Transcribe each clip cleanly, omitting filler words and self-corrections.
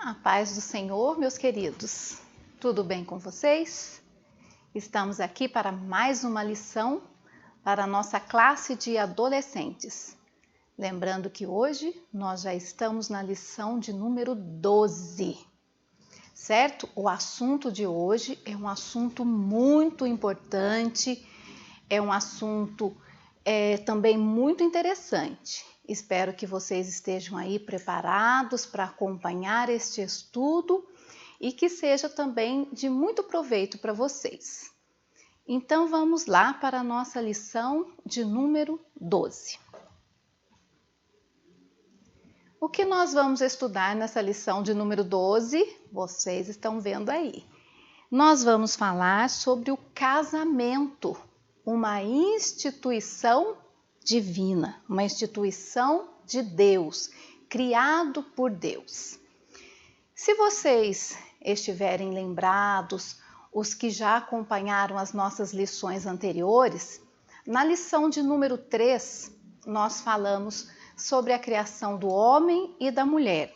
A paz do Senhor, meus queridos. Tudo bem com vocês? Estamos aqui para mais uma lição para a nossa classe de adolescentes. Lembrando que hoje nós já estamos na lição de número 12, certo? O assunto de hoje é um assunto muito importante, é um assunto também muito interessante. Espero que vocês estejam aí preparados para acompanhar este estudo e que seja também de muito proveito para vocês. Então vamos lá para a nossa lição de número 12. O que nós vamos estudar nessa lição de número 12? Vocês estão vendo aí. Nós vamos falar sobre o casamento, uma instituição divina, uma instituição de Deus, criado por Deus. Se vocês estiverem lembrados, os que já acompanharam as nossas lições anteriores, na lição de número 3, nós falamos sobre a criação do homem e da mulher.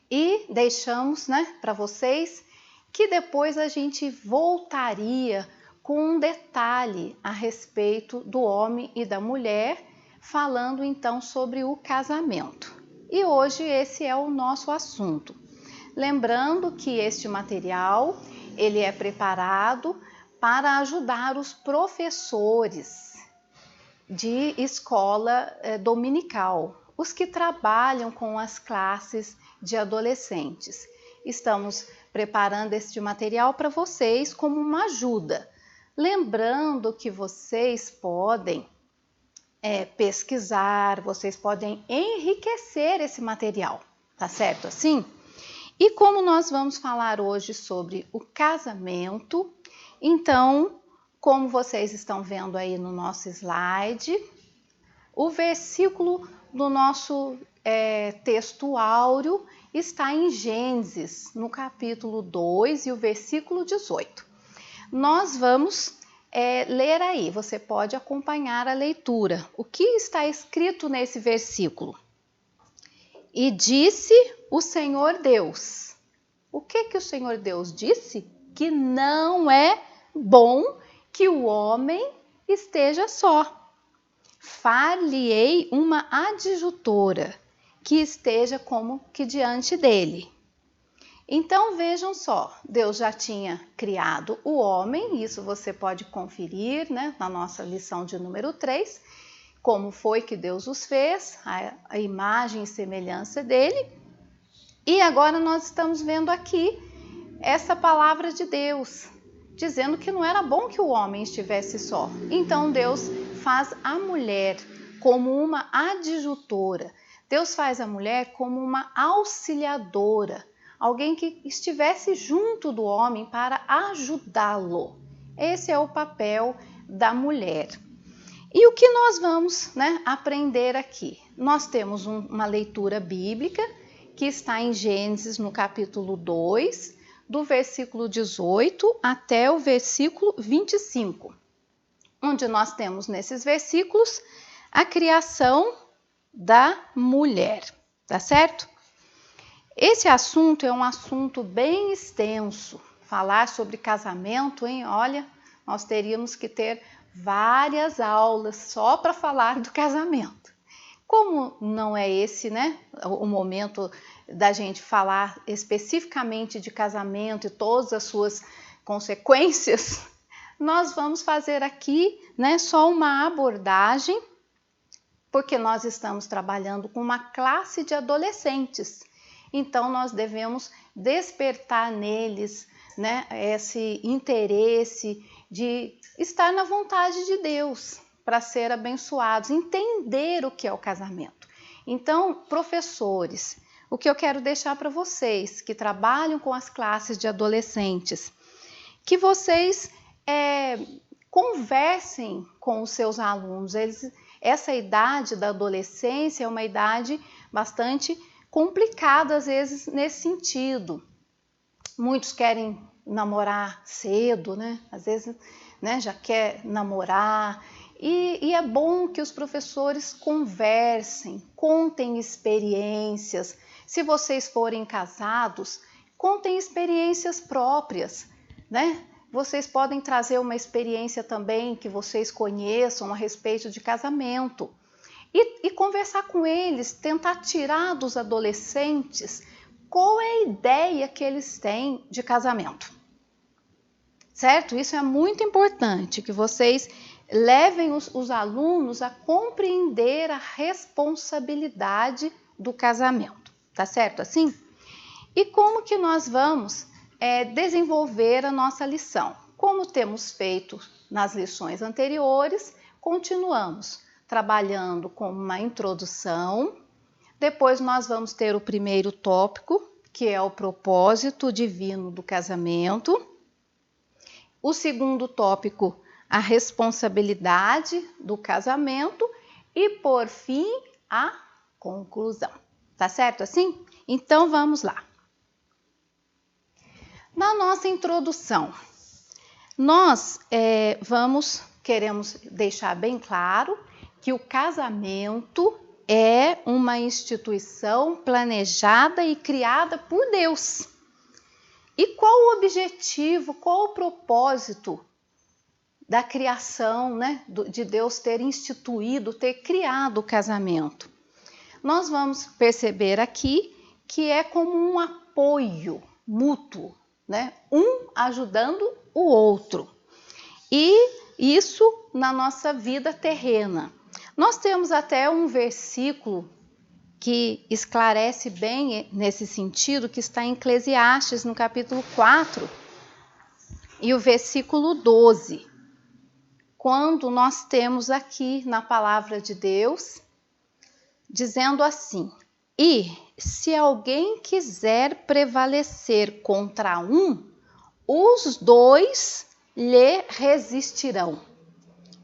E deixamos, para vocês que depois a gente voltaria com um detalhe a respeito do homem e da mulher, falando então sobre o casamento. E hoje esse é o nosso assunto. Lembrando que este material, ele é preparado para ajudar os professores de escola dominical, os que trabalham com as classes de adolescentes. Estamos preparando este material para vocês como uma ajuda. Lembrando que vocês podem pesquisar, vocês podem enriquecer esse material, tá certo assim? E como nós vamos falar hoje sobre o casamento, então, como vocês estão vendo aí no nosso slide, o versículo do nosso texto áureo está em Gênesis, no capítulo 2 e o versículo 18. Nós vamos ler aí, você pode acompanhar a leitura. O que está escrito nesse versículo? E disse o Senhor Deus. O que o Senhor Deus disse? Que não é bom que o homem esteja só. Far-lhe-ei uma adjutora que esteja como que diante dele. Então vejam só, Deus já tinha criado o homem, isso você pode conferir na nossa lição de número 3, como foi que Deus os fez, a imagem e semelhança dele. E agora nós estamos vendo aqui essa palavra de Deus, dizendo que não era bom que o homem estivesse só. Então Deus faz a mulher como uma adjutora, Deus faz a mulher como uma auxiliadora, alguém que estivesse junto do homem para ajudá-lo. Esse é o papel da mulher. E o que nós vamos aprender aqui? Nós temos uma leitura bíblica que está em Gênesis, no capítulo 2, do versículo 18 até o versículo 25, onde nós temos nesses versículos a criação da mulher, tá certo? Esse assunto é um assunto bem extenso. Falar sobre casamento, olha, nós teríamos que ter várias aulas só para falar do casamento. Como não é esse, o momento da gente falar especificamente de casamento e todas as suas consequências, nós vamos fazer aqui, só uma abordagem, porque nós estamos trabalhando com uma classe de adolescentes. Então, nós devemos despertar neles esse interesse de estar na vontade de Deus para ser abençoados, entender o que é o casamento. Então, professores, o que eu quero deixar para vocês que trabalham com as classes de adolescentes, que vocês conversem com os seus alunos. Essa idade da adolescência é uma idade bastante complicada, às vezes, nesse sentido. Muitos querem namorar cedo, às vezes já quer namorar. E é bom que os professores conversem, contem experiências, Se vocês forem casados, contem experiências próprias, né? Vocês podem trazer uma experiência também que vocês conheçam a respeito de casamento e conversar com eles, tentar tirar dos adolescentes qual é a ideia que eles têm de casamento. Certo? Isso é muito importante, que vocês levem os alunos a compreender a responsabilidade do casamento. Tá certo assim? E como que nós vamos desenvolver a nossa lição? Como temos feito nas lições anteriores, continuamos trabalhando com uma introdução. Depois nós vamos ter o primeiro tópico, que é o propósito divino do casamento. O segundo tópico, a responsabilidade do casamento. E, por fim, a conclusão. Tá certo assim? Então, vamos lá. Na nossa introdução, nós queremos deixar bem claro que o casamento é uma instituição planejada e criada por Deus. E qual o objetivo, qual o propósito da criação, né, de Deus ter instituído, ter criado o casamento? Nós vamos perceber aqui que é como um apoio mútuo, né? Um ajudando o outro. E isso na nossa vida terrena. Nós temos até um versículo que esclarece bem nesse sentido, que está em Eclesiastes, no capítulo 4, e o versículo 12. Quando nós temos aqui na palavra de Deus, dizendo assim: e se alguém quiser prevalecer contra um, os dois lhe resistirão.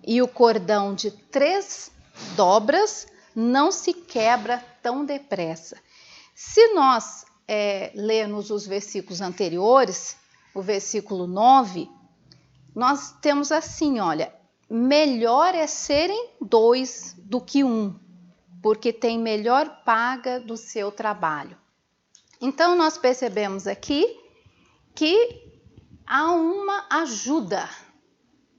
E o cordão de 3 dobras não se quebra tão depressa. Se nós lermos os versículos anteriores, o versículo 9, nós temos assim, olha, melhor é serem 2 do que 1, porque tem melhor paga do seu trabalho. Então, nós percebemos aqui que há uma ajuda,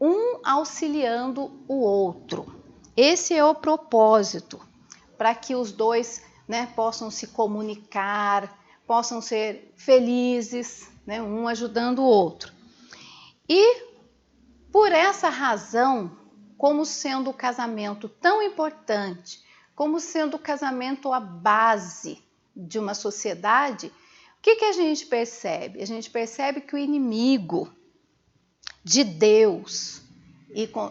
um auxiliando o outro. Esse é o propósito, para que os dois, né, possam se comunicar, possam ser felizes, né, um ajudando o outro. E por essa razão, como sendo o casamento tão importante, como sendo o casamento a base de uma sociedade, o que a gente percebe? A gente percebe que o inimigo de Deus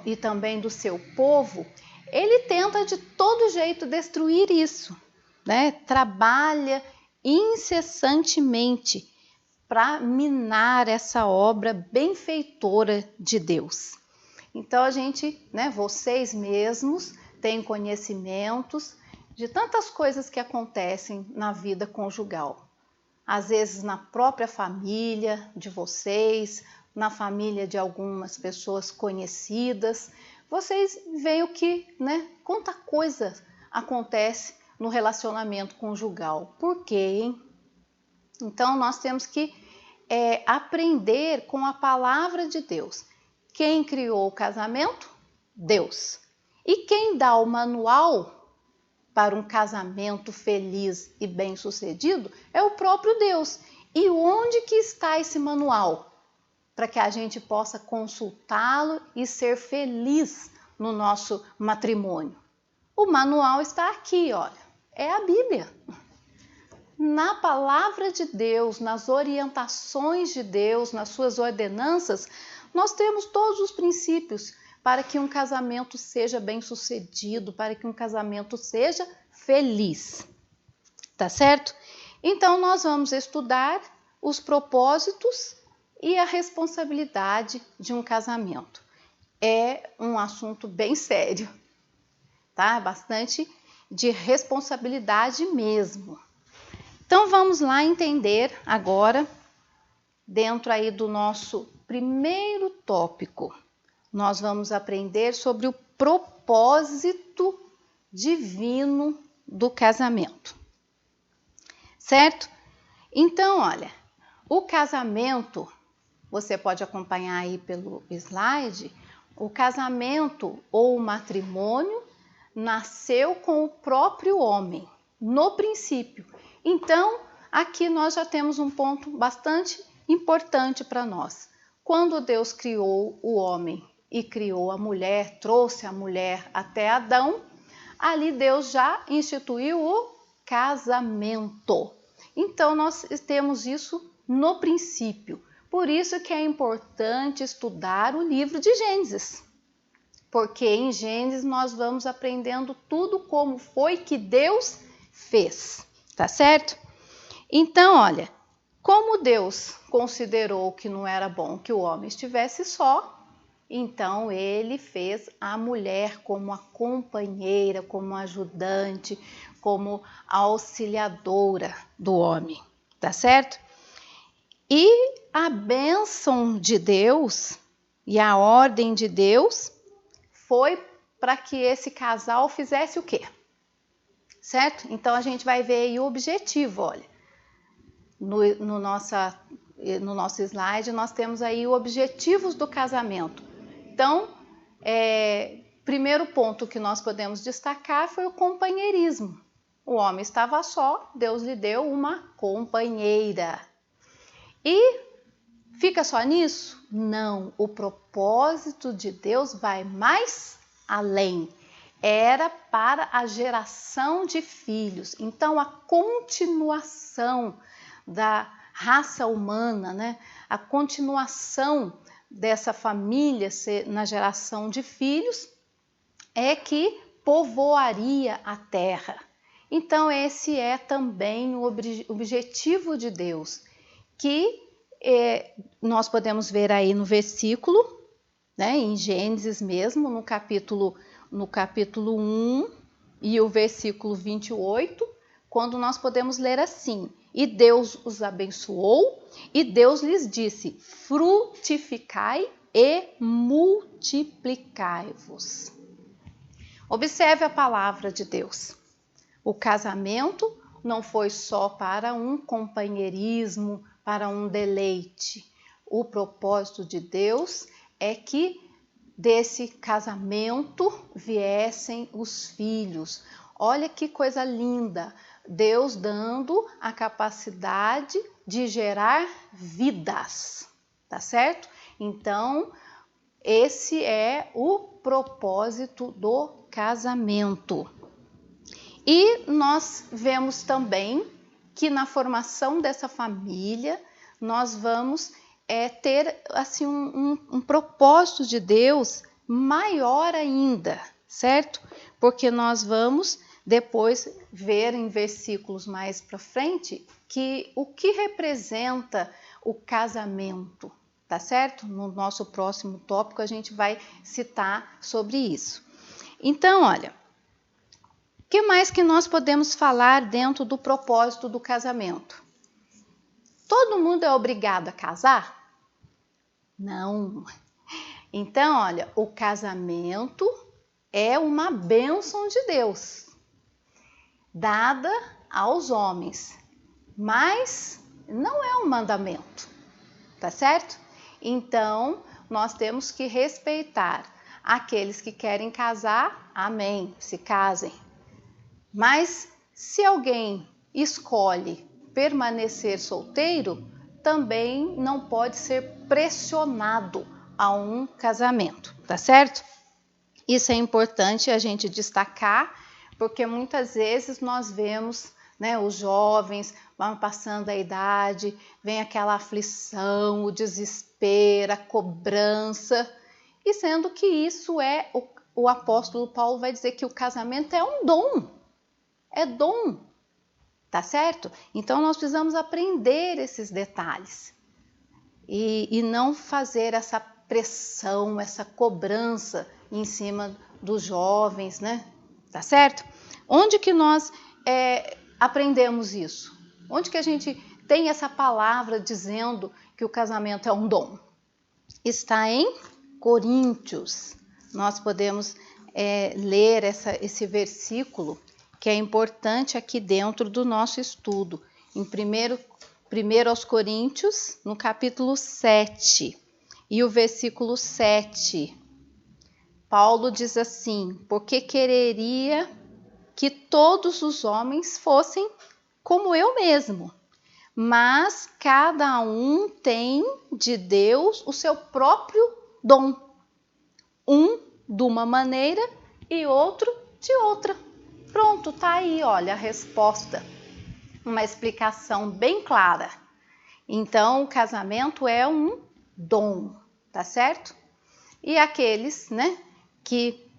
e também do seu povo, ele tenta de todo jeito destruir isso, né? Trabalha incessantemente para minar essa obra benfeitora de Deus. Então a gente, né, vocês mesmos têm conhecimentos de tantas coisas que acontecem na vida conjugal. Às vezes na própria família de vocês, na família de algumas pessoas conhecidas, vocês veem o que, né, quanta coisa acontece no relacionamento conjugal. Por quê, hein? Então nós temos que aprender com a palavra de Deus. Quem criou o casamento? Deus. E quem dá o manual para um casamento feliz e bem-sucedido é o próprio Deus. E onde que está esse manual? Para que a gente possa consultá-lo e ser feliz no nosso matrimônio. O manual está aqui, olha, é a Bíblia. Na palavra de Deus, nas orientações de Deus, nas suas ordenanças, nós temos todos os princípios para que um casamento seja bem-sucedido, para que um casamento seja feliz. Tá certo? Então, nós vamos estudar os propósitos e a responsabilidade de um casamento. É um assunto bem sério, tá? Bastante de responsabilidade mesmo. Então, vamos lá entender agora, dentro aí do nosso primeiro tópico, nós vamos aprender sobre o propósito divino do casamento. certo? Então, olha, o casamento, você pode acompanhar aí pelo slide, o casamento ou o matrimônio nasceu com o próprio homem, no princípio. Então, aqui nós já temos um ponto bastante importante para nós. Quando Deus criou o homem e criou a mulher, trouxe a mulher até Adão, ali Deus já instituiu o casamento. Então, nós temos isso no princípio. Por isso que é importante estudar o livro de Gênesis. Porque em Gênesis nós vamos aprendendo tudo como foi que Deus fez, tá certo? Então, olha, como Deus considerou que não era bom que o homem estivesse só, então ele fez a mulher como a companheira, como ajudante, como auxiliadora do homem, tá certo? E a bênção de Deus e a ordem de Deus foi para que esse casal fizesse o quê? Certo? Então a gente vai ver aí o objetivo, olha. No nosso slide nós temos aí os objetivos do casamento. Então, primeiro ponto que nós podemos destacar foi o companheirismo. O homem estava só, Deus lhe deu uma companheira. E fica só nisso? Não, o propósito de Deus vai mais além. Era para a geração de filhos. Então, a continuação da raça humana, né? A continuação dessa família na geração de filhos é que povoaria a terra. Então, esse é também o objetivo de Deus, que nós podemos ver aí no versículo, né, em Gênesis mesmo, no capítulo 1 e o versículo 28, quando nós podemos ler assim: e Deus os abençoou, e Deus lhes disse: frutificai e multiplicai-vos. Observe a palavra de Deus. O casamento não foi só para um companheirismo, para um deleite. O propósito de Deus é que desse casamento viessem os filhos. Olha que coisa linda! Deus dando a capacidade de gerar vidas, tá certo? Então, esse é o propósito do casamento. E nós vemos também que na formação dessa família nós vamos ter assim um propósito de Deus maior ainda, certo? Porque nós vamos depois ver em versículos mais para frente que o que representa o casamento, tá certo? No nosso próximo tópico a gente vai citar sobre isso. Então, olha, o que mais que nós podemos falar dentro do propósito do casamento? Todo mundo é obrigado a casar? Não. Então, olha, o casamento é uma bênção de Deus, dada aos homens, mas não é um mandamento, tá certo? Então, nós temos que respeitar aqueles que querem casar, amém, se casem. Mas se alguém escolhe permanecer solteiro, também não pode ser pressionado a um casamento, tá certo? Isso é importante a gente destacar, porque muitas vezes nós vemos, né, os jovens vão passando a idade, vem aquela aflição, o desespero, a cobrança, e sendo que isso o apóstolo Paulo vai dizer que o casamento é um dom. É dom, tá certo? Então nós precisamos aprender esses detalhes e não fazer essa pressão, essa cobrança em cima dos jovens, né? Tá certo? Onde que nós aprendemos isso? Onde que a gente tem essa palavra dizendo que o casamento é um dom? Está em Coríntios. Nós podemos ler esse versículo que é importante aqui dentro do nosso estudo. em 1 aos Coríntios, no capítulo 7, e o versículo 7. Paulo diz assim: porque quereria que todos os homens fossem como eu mesmo, mas cada um tem de Deus o seu próprio dom, um de uma maneira e outro de outra. Pronto, tá aí, olha a resposta, uma explicação bem clara. Então, o casamento é um dom, tá certo? E aqueles, que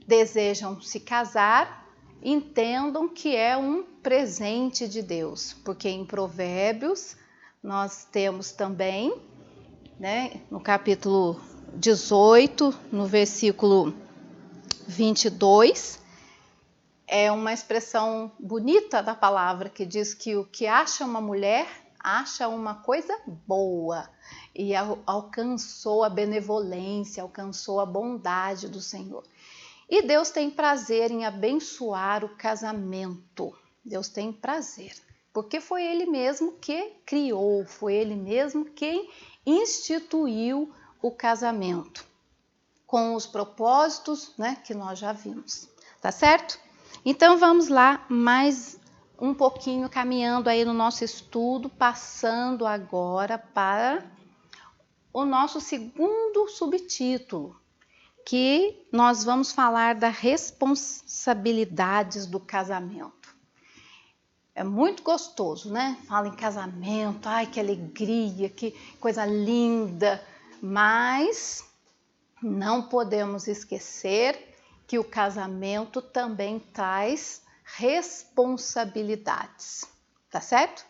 desejam se casar, entendam que é um presente de Deus, porque em Provérbios nós temos também, no capítulo 18, no versículo 22, é uma expressão bonita da palavra que diz que o que acha uma mulher acha uma coisa boa e alcançou a benevolência, alcançou a bondade do Senhor. E Deus tem prazer em abençoar o casamento. Deus tem prazer, porque foi Ele mesmo que criou, foi Ele mesmo quem instituiu o casamento, com os propósitos, que nós já vimos, tá certo? Então vamos lá, mais um pouquinho caminhando aí no nosso estudo, passando agora para o nosso segundo subtítulo, que nós vamos falar das responsabilidades do casamento. É muito gostoso, Fala em casamento, ai que alegria, que coisa linda, mas não podemos esquecer que o casamento também traz responsabilidades, tá certo?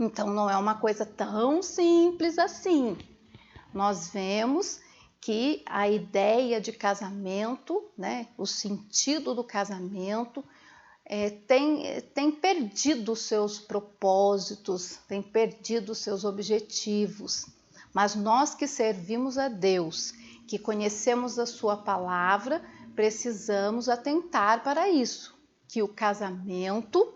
Então não é uma coisa tão simples assim. Nós vemos que a ideia de casamento, o sentido do casamento tem perdido seus propósitos, tem perdido seus objetivos. Mas nós que servimos a Deus, que conhecemos a sua palavra, precisamos atentar para isso, que o casamento,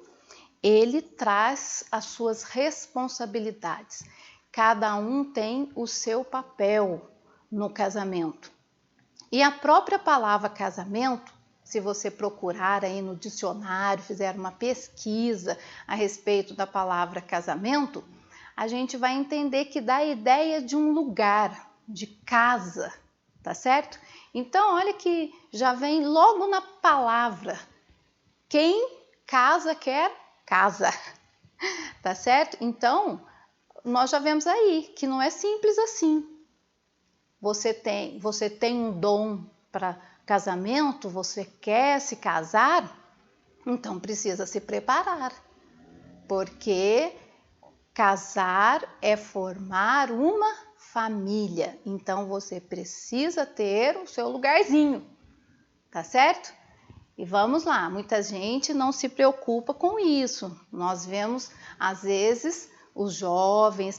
ele traz as suas responsabilidades. Cada um tem o seu papel no casamento. E a própria palavra casamento, se você procurar aí no dicionário, fizer uma pesquisa a respeito da palavra casamento, a gente vai entender que dá a ideia de um lugar, de casa, tá certo? Então, olha que já vem logo na palavra. Quem casa quer casa, tá certo? Então, nós já vemos aí que não é simples assim. Você tem um dom para casamento, você quer se casar, então precisa se preparar, porque casar é formar uma família, então você precisa ter o seu lugarzinho, tá certo? E vamos lá, muita gente não se preocupa com isso. Nós vemos, às vezes, os jovens,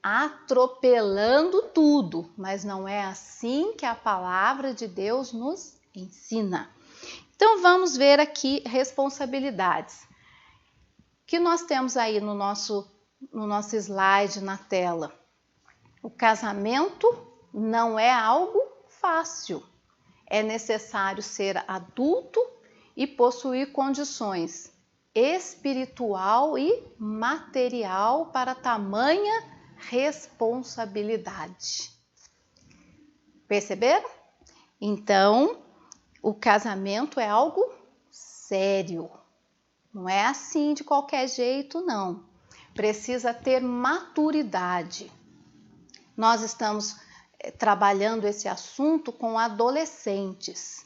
atropelando tudo, mas não é assim que a palavra de Deus nos ensina. Então vamos ver aqui responsabilidades que nós temos aí no nosso slide na tela. O casamento não é algo fácil. É necessário ser adulto e possuir condições espiritual e material para tamanha responsabilidade. Perceberam? Então, o casamento é algo sério. Não é assim de qualquer jeito, não. Precisa ter maturidade. Nós estamos trabalhando esse assunto com adolescentes.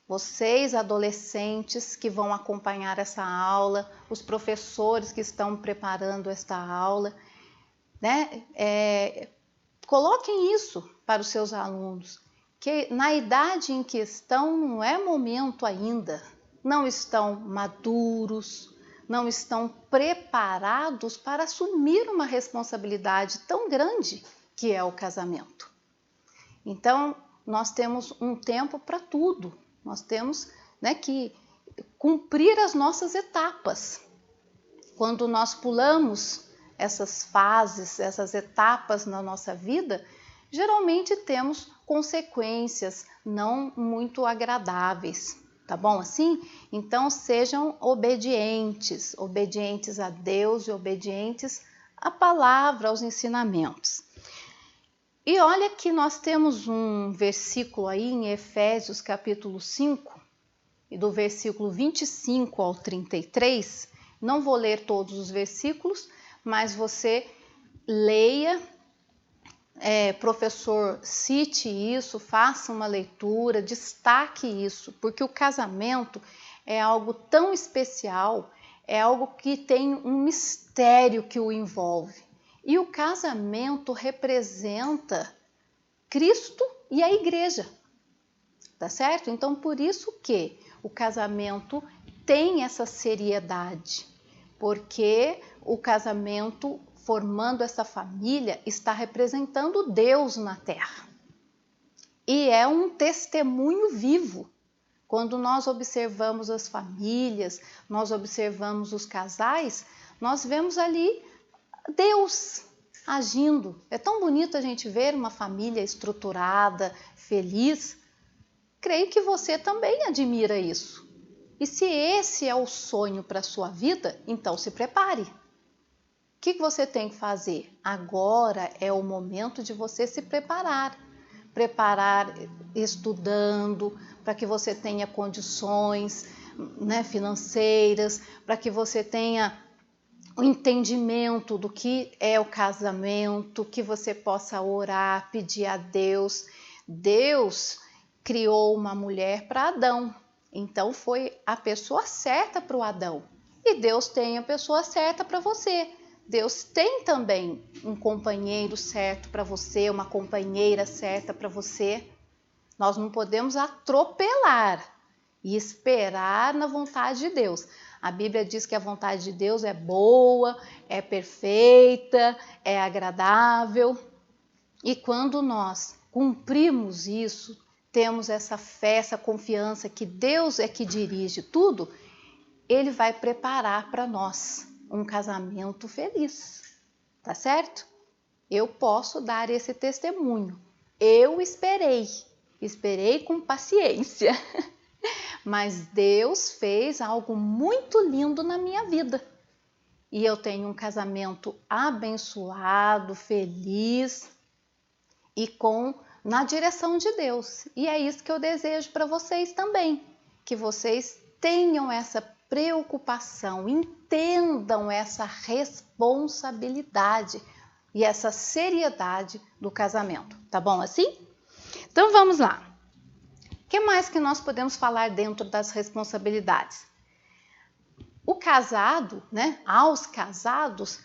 Vocês, adolescentes que vão acompanhar essa aula, os professores que estão preparando esta aula, coloquem isso para os seus alunos, que na idade em que estão não é momento ainda, não estão maduros, não estão preparados para assumir uma responsabilidade tão grande que é o casamento. Então, nós temos um tempo para tudo, nós temos que cumprir as nossas etapas. quando nós pulamos essas fases, essas etapas na nossa vida, geralmente temos consequências não muito agradáveis, tá bom assim? Então sejam obedientes, obedientes a Deus e obedientes à palavra, aos ensinamentos. E olha que nós temos um versículo aí em Efésios capítulo 5, e do versículo 25 ao 33, não vou ler todos os versículos, mas você leia, professor, cite isso, faça uma leitura, destaque isso, porque o casamento é algo tão especial, é algo que tem um mistério que o envolve. E o casamento representa Cristo e a igreja, tá certo? Então, por isso que o casamento tem essa seriedade, porque o casamento, formando essa família, está representando Deus na terra. E é um testemunho vivo. Quando nós observamos as famílias, nós observamos os casais, nós vemos ali Deus agindo. É tão bonito a gente ver uma família estruturada, feliz. Creio que você também admira isso. E se esse é o sonho para a sua vida, então se prepare. O que você tem que fazer? Agora é o momento de você se preparar. Preparar estudando, para que você tenha condições, financeiras, para que você tenha o entendimento do que é o casamento, que você possa orar, pedir a Deus. Deus criou uma mulher para Adão, então foi a pessoa certa para o Adão. E Deus tem a pessoa certa para você. Deus tem também um companheiro certo para você, uma companheira certa para você. Nós não podemos atropelar e esperar na vontade de Deus. A Bíblia diz que a vontade de Deus é boa, é perfeita, é agradável. E quando nós cumprimos isso, temos essa fé, essa confiança que Deus é que dirige tudo, Ele vai preparar para nós um casamento feliz, tá certo? Eu posso dar esse testemunho. Eu esperei com paciência. Mas Deus fez algo muito lindo na minha vida. E eu tenho um casamento abençoado, feliz e na direção de Deus. E é isso que eu desejo para vocês também. Que vocês tenham essa preocupação, entendam essa responsabilidade e essa seriedade do casamento. Tá bom assim? Então vamos lá. O que mais que nós podemos falar dentro das responsabilidades? O casado, aos casados,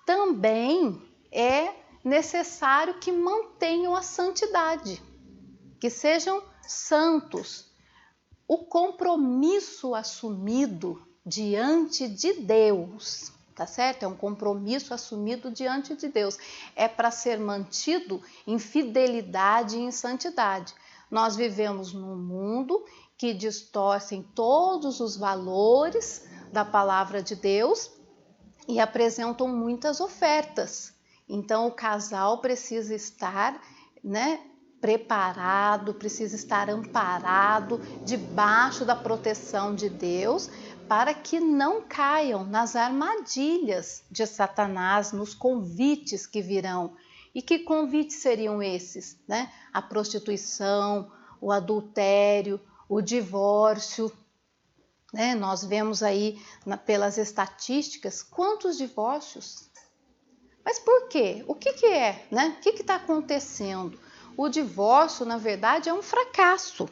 também é necessário que mantenham a santidade, que sejam santos. O compromisso assumido diante de Deus, tá certo? É um compromisso assumido diante de Deus. É para ser mantido em fidelidade e em santidade. Nós vivemos num mundo que distorcem todos os valores da palavra de Deus e apresentam muitas ofertas. Então, o casal precisa estar, preparado, precisa estar amparado debaixo da proteção de Deus para que não caiam nas armadilhas de Satanás, nos convites que virão. E que convites seriam esses? A prostituição, o adultério, o divórcio. Nós vemos aí pelas estatísticas quantos divórcios. Mas por quê? O que é? O que está acontecendo? O divórcio, na verdade, é um fracasso,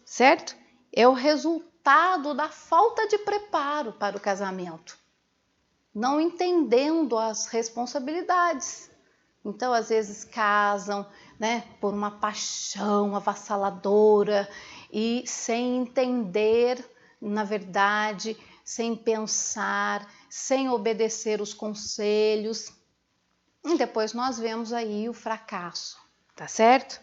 certo? É o resultado da falta de preparo para o casamento. Não entendendo as responsabilidades. Então, às vezes, casam, por uma paixão avassaladora e sem entender, na verdade, sem pensar, sem obedecer os conselhos. E depois nós vemos aí o fracasso, tá certo?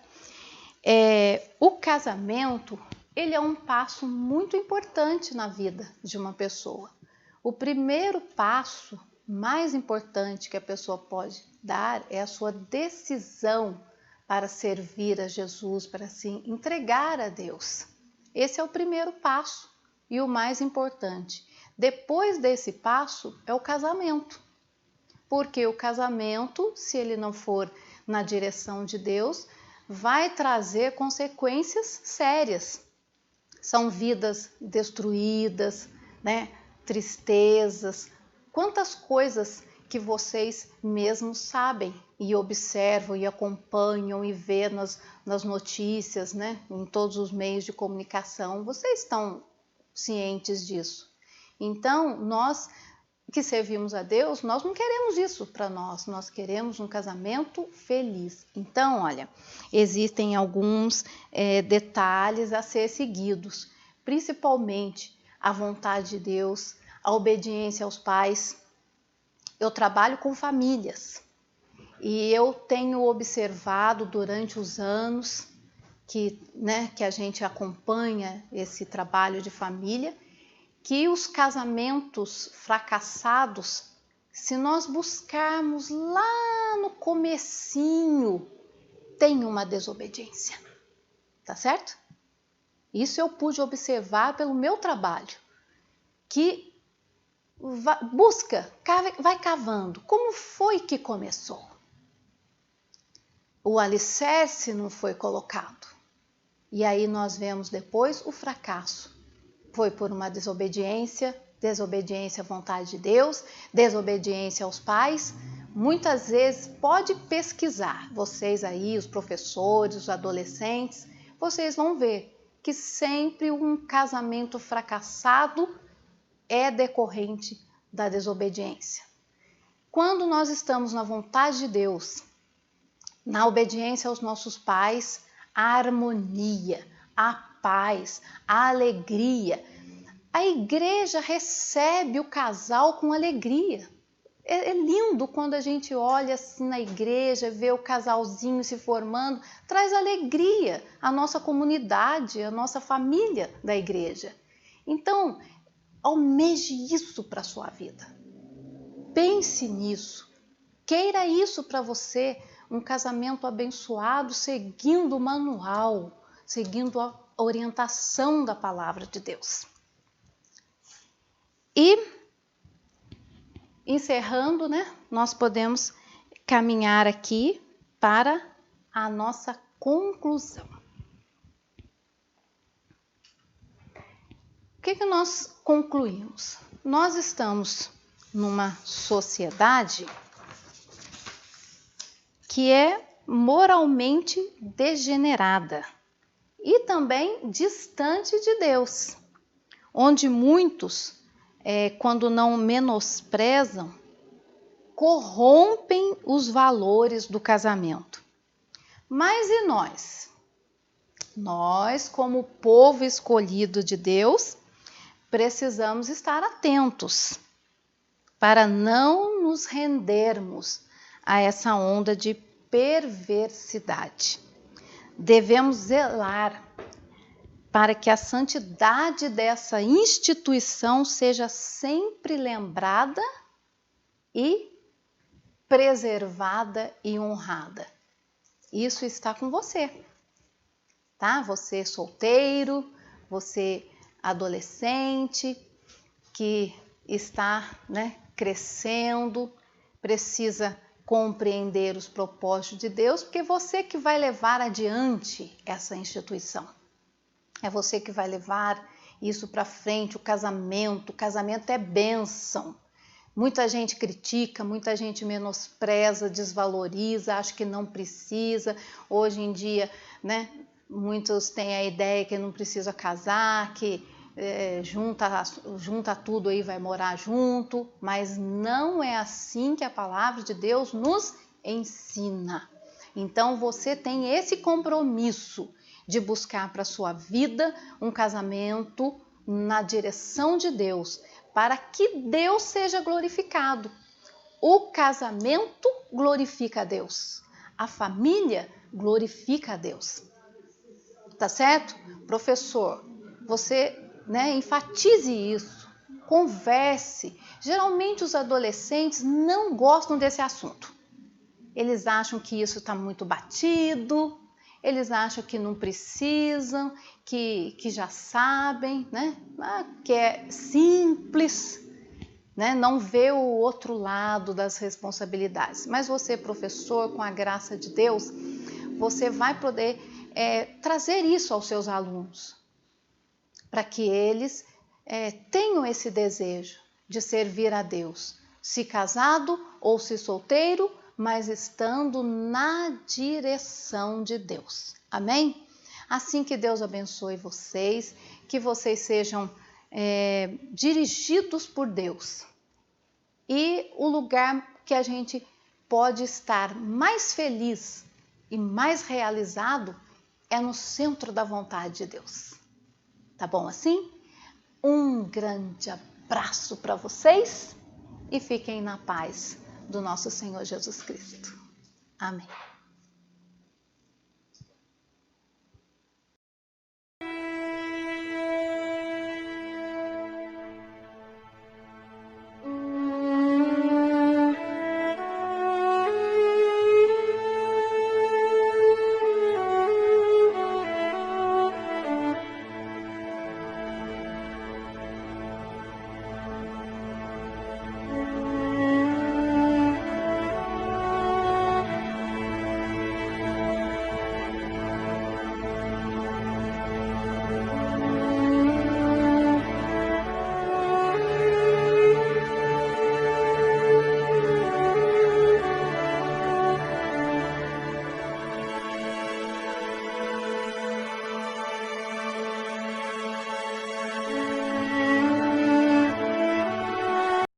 O casamento, ele é um passo muito importante na vida de uma pessoa. o primeiro passo mais importante que a pessoa pode dar é a sua decisão para servir a Jesus, para se entregar a Deus. Esse é o primeiro passo e o mais importante. Depois desse passo é o casamento. Porque o casamento, se ele não for na direção de Deus, vai trazer consequências sérias. São vidas destruídas, né? Tristezas, quantas coisas que vocês mesmos sabem e observam e acompanham e vê nas notícias, né? Em todos os meios de comunicação, vocês estão cientes disso. Então, nós que servimos a Deus, nós não queremos isso para nós queremos um casamento feliz. Então, olha, existem alguns detalhes a ser seguidos, principalmente a vontade de Deus, a obediência aos pais. Eu trabalho com famílias e eu tenho observado durante os anos que a gente acompanha esse trabalho de família, que os casamentos fracassados, se nós buscarmos lá no comecinho, tem uma desobediência, tá certo? Isso eu pude observar pelo meu trabalho, que vai cavando. Como foi que começou? O alicerce não foi colocado. E aí nós vemos depois o fracasso. Foi por uma desobediência à vontade de Deus, desobediência aos pais. Muitas vezes, pode pesquisar, vocês aí, os professores, os adolescentes, vocês vão ver que sempre um casamento fracassado é decorrente da desobediência. Quando nós estamos na vontade de Deus, na obediência aos nossos pais, a harmonia, a paz, a alegria. A igreja recebe o casal com alegria. É lindo quando a gente olha assim na igreja, vê o casalzinho se formando, traz alegria à nossa comunidade, à nossa família da igreja. Então, almeje isso para a sua vida. Pense nisso. Queira isso para você, um casamento abençoado, seguindo o manual, seguindo a orientação da palavra de Deus. E, encerrando, nós podemos caminhar aqui para a nossa conclusão. O que nós concluímos? Nós estamos numa sociedade que é moralmente degenerada e também distante de Deus, onde muitos, quando não menosprezam, corrompem os valores do casamento. Mas e nós? Nós, como povo escolhido de Deus, precisamos estar atentos para não nos rendermos a essa onda de perversidade. Devemos zelar para que a santidade dessa instituição seja sempre lembrada e preservada e honrada. Isso está com você, tá? Você solteiro, você adolescente que está, crescendo, precisa compreender os propósitos de Deus, porque é você que vai levar adiante essa instituição. É você que vai levar isso para frente, o casamento. O casamento é bênção. Muita gente critica, muita gente menospreza, desvaloriza, acha que não precisa. Hoje em dia, muitos têm a ideia que não precisa casar, que junta tudo aí, vai morar junto, mas não é assim que a palavra de Deus nos ensina. Então você tem esse compromisso de buscar para a sua vida um casamento na direção de Deus, para que Deus seja glorificado. O casamento glorifica a Deus, a família glorifica a Deus. Tá certo? Professor, você enfatize isso. converse. Geralmente os adolescentes não gostam desse assunto. Eles acham que isso está muito batido, eles acham que não precisam, que já sabem, né? Que é simples, né? Não vê o outro lado das responsabilidades. Mas você, professor, com a graça de Deus, você vai poder trazer isso aos seus alunos, para que eles tenham esse desejo de servir a Deus, se casado ou se solteiro, mas estando na direção de Deus. Amém? Assim que Deus abençoe vocês, que vocês sejam dirigidos por Deus. E o lugar que a gente pode estar mais feliz e mais realizado é no centro da vontade de Deus. Tá bom assim? Um grande abraço para vocês e fiquem na paz do nosso Senhor Jesus Cristo. Amém.